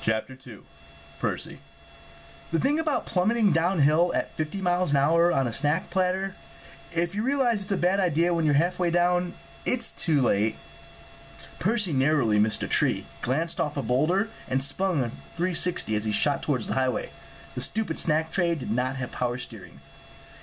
Chapter 2. Percy. The thing about plummeting downhill at 50 miles an hour on a snack platter, if you realize it's a bad idea when you're halfway down, it's too late. Percy narrowly missed a tree, glanced off a boulder, and spun a 360 as he shot towards the highway. The stupid snack tray did not have power steering.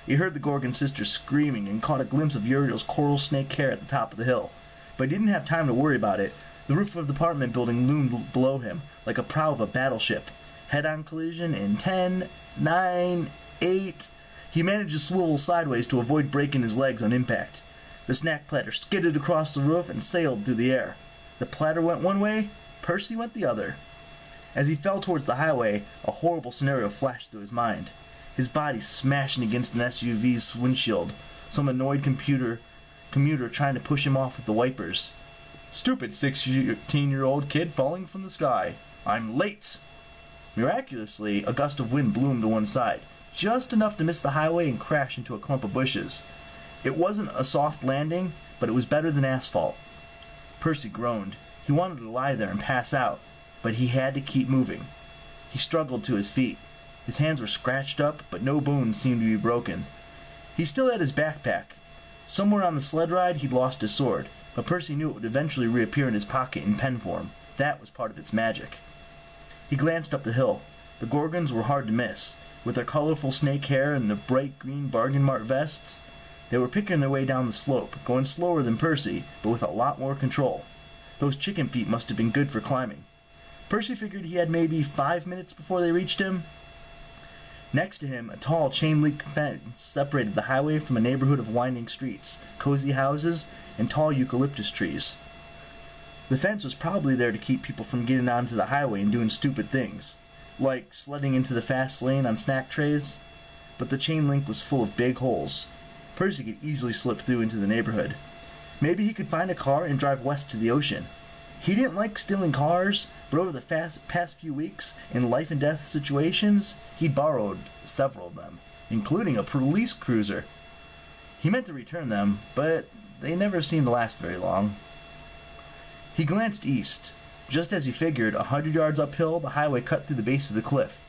He heard the Gorgon sisters screaming and caught a glimpse of Uriel's coral snake hair at the top of the hill. But he didn't have time to worry about it. The roof of the apartment building loomed below him, like a prow of a battleship. Head-on collision in 10, 9, 8... He managed to swivel sideways to avoid breaking his legs on impact. The snack platter skidded across the roof and sailed through the air. The platter went one way, Percy went the other. As he fell towards the highway, a horrible scenario flashed through his mind. His body smashing against an SUV's windshield, some annoyed commuter trying to push him off with the wipers. Stupid 16-year-old kid falling from the sky. I'm late! Miraculously, a gust of wind blew him to one side, just enough to miss the highway and crash into a clump of bushes. It wasn't a soft landing, but it was better than asphalt. Percy groaned. He wanted to lie there and pass out, but he had to keep moving. He struggled to his feet. His hands were scratched up, but no bones seemed to be broken. He still had his backpack. Somewhere on the sled ride, he'd lost his sword, but Percy knew it would eventually reappear in his pocket in pen form. That was part of its magic. He glanced up the hill. The Gorgons were hard to miss. With their colorful snake hair and their bright green bargain mart vests, they were picking their way down the slope, going slower than Percy, but with a lot more control. Those chicken feet must have been good for climbing. Percy figured he had maybe 5 minutes before they reached him. Next to him, a tall chain-link fence separated the highway from a neighborhood of winding streets, cozy houses, and tall eucalyptus trees. The fence was probably there to keep people from getting onto the highway and doing stupid things, like sledding into the fast lane on snack trays, but the chain link was full of big holes. Percy could easily slip through into the neighborhood. Maybe he could find a car and drive west to the ocean. He didn't like stealing cars, but over the past few weeks, in life and death situations, he borrowed several of them, including a police cruiser. He meant to return them, but they never seemed to last very long. He glanced east. Just as he figured, 100 yards uphill, the highway cut through the base of the cliff.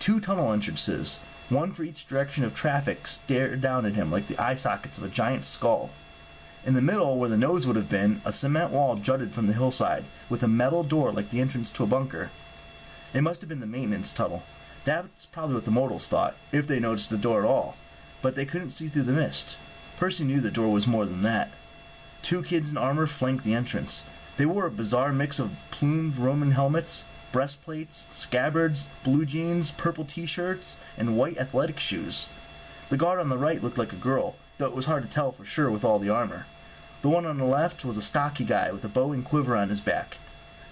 2 tunnel entrances, one for each direction of traffic, stared down at him like the eye sockets of a giant skull. In the middle, where the nose would have been, a cement wall jutted from the hillside, with a metal door like the entrance to a bunker. It must have been the maintenance tunnel. That's probably what the mortals thought, if they noticed the door at all. But they couldn't see through the mist. Percy knew the door was more than that. 2 kids in armor flanked the entrance. They wore a bizarre mix of plumed Roman helmets, breastplates, scabbards, blue jeans, purple t-shirts, and white athletic shoes. The guard on the right looked like a girl, though it was hard to tell for sure with all the armor. The one on the left was a stocky guy with a bow and quiver on his back.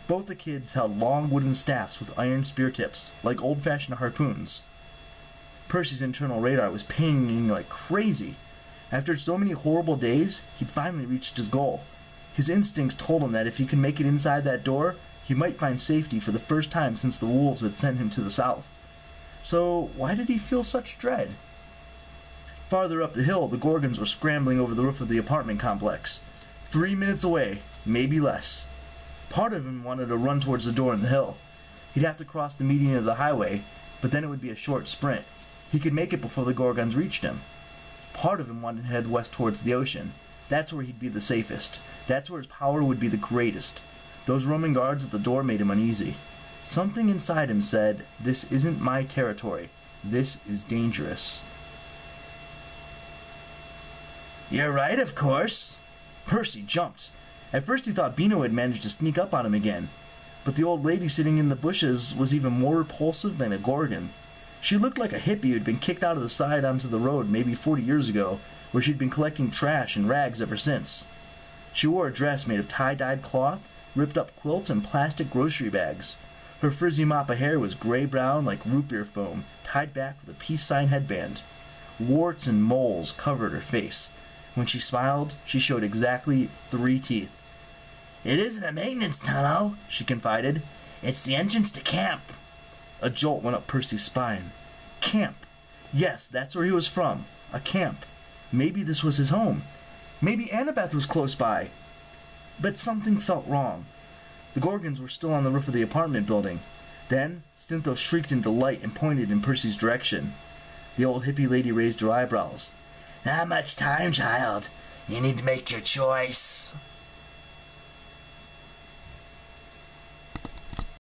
Both the kids held long wooden staffs with iron spear tips, like old-fashioned harpoons. Percy's internal radar was pinging like crazy. After so many horrible days, he'd finally reached his goal. His instincts told him that if he could make it inside that door, he might find safety for the first time since the wolves had sent him to the south. So why did he feel such dread? Farther up the hill, the Gorgons were scrambling over the roof of the apartment complex. 3 minutes away, maybe less. Part of him wanted to run towards the door in the hill. He'd have to cross the median of the highway, but then it would be a short sprint. He could make it before the Gorgons reached him. Part of him wanted to head west towards the ocean. That's where he'd be the safest. That's where his power would be the greatest. Those Roman guards at the door made him uneasy. Something inside him said, "This isn't my territory. This is dangerous." "You're right, of course." Percy jumped. At first he thought Beano had managed to sneak up on him again. But the old lady sitting in the bushes was even more repulsive than a Gorgon. She looked like a hippie who'd been kicked out of the side onto the road maybe 40 years ago, where she'd been collecting trash and rags ever since. She wore a dress made of tie-dyed cloth, ripped-up quilts, and plastic grocery bags. Her frizzy mop of hair was gray-brown like root beer foam, tied back with a peace sign headband. Warts and moles covered her face. When she smiled, she showed exactly 3 teeth. "It isn't a maintenance tunnel," she confided. "It's the entrance to camp." A jolt went up Percy's spine. Camp. Yes, that's where he was from. A camp. Maybe this was his home. Maybe Annabeth was close by. But something felt wrong. The Gorgons were still on the roof of the apartment building. Then, Stinthos shrieked in delight and pointed in Percy's direction. The old hippie lady raised her eyebrows. "Not much time, child. You need to make your choice."